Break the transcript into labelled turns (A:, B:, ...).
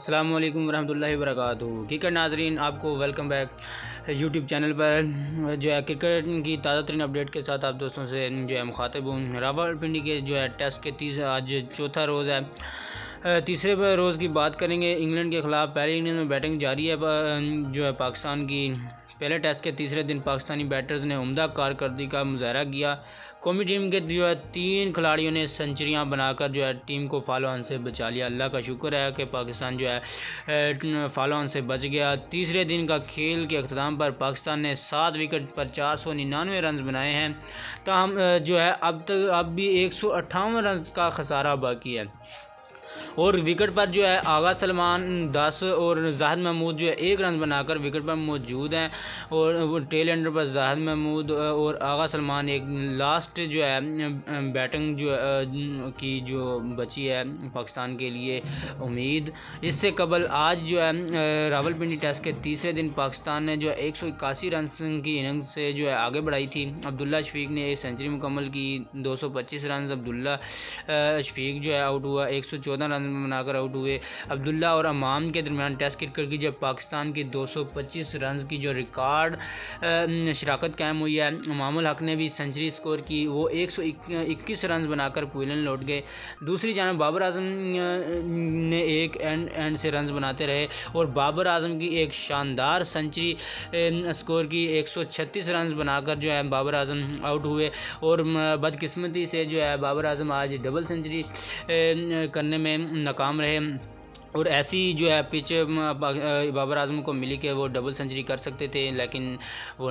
A: अस्सलाम वालेकुम वरहमतुल्लाहि वबरकातुहू। क्रिकेट नाजरीन, आपको वेलकम बैक यूट्यूब चैनल पर। जो है क्रिकेट की ताज़ा तरीन अपडेट के साथ आप दोस्तों से जो है मुखातिब हूँ। रावलपिंडी के जो है टेस्ट के आज चौथा रोज़ है। तीसरे रोज़ की बात करेंगे। इंग्लैंड के ख़िलाफ़ पहली इनिंग्स में बैटिंग जारी है जो है पाकिस्तान की। पहले टेस्ट के तीसरे दिन पाकिस्तानी बैटर्स ने उम्दा कारकर्दगी का मुजाहरा किया। कौमी टीम के जो है 3 खिलाड़ियों ने सेंचुरियां बनाकर जो है टीम को फॉलो ऑन से बचा लिया। अल्लाह का शुक्र है कि पाकिस्तान जो है फॉलो ऑन से बच गया। तीसरे दिन का खेल के अख्ताम पर पाकिस्तान ने 7 विकेट पर 499 रन बनाए हैं। ताहम जो है अब भी 158 रन का खसारा बाकी है। और विकेट पर जो है आगा सलमान 10 और जाहिद महमूद जो है 1 रन बनाकर विकेट पर मौजूद हैं। और टेल एंडर पर जाहिद महमूद और आगा सलमान एक लास्ट जो है बैटिंग जो की जो बची है पाकिस्तान के लिए उम्मीद। इससे कबल आज जो है रावलपिंडी टेस्ट के तीसरे दिन पाकिस्तान ने जो है 181 रन की इनिंग से जो है आगे बढ़ाई थी। अब्दुल्ला शफीक ने एक सेंचुरी मुकम्मल की, 225 रन। अब्दुल्ला शफीक जो है आउट हुआ, 114 रन बनाकर आउट हुए। अब्दुल्ला और अमाम के दरमियान टेस्ट क्रिकेट की जब पाकिस्तान की 225 रन की जो रिकॉर्ड शराकत कायम हुई है। इमामुल हक ने भी सेंचुरी स्कोर की, वो 121 रन बनाकर क्वीलन लौट गए। दूसरी जानब बाबर आजम ने एक एंड से रन बनाते रहे और बाबर आजम की एक शानदार सेंचुरी स्कोर की, 136 रन बनाकर जो है बाबर आजम आउट हुए। और बदकिस्मती से जो है बाबर आजम आज डबल सेंचुरी करने में नाकाम रहे। और ऐसी जो है पिच बाबर आजम को मिली कि वो डबल सेंचुरी कर सकते थे, लेकिन वो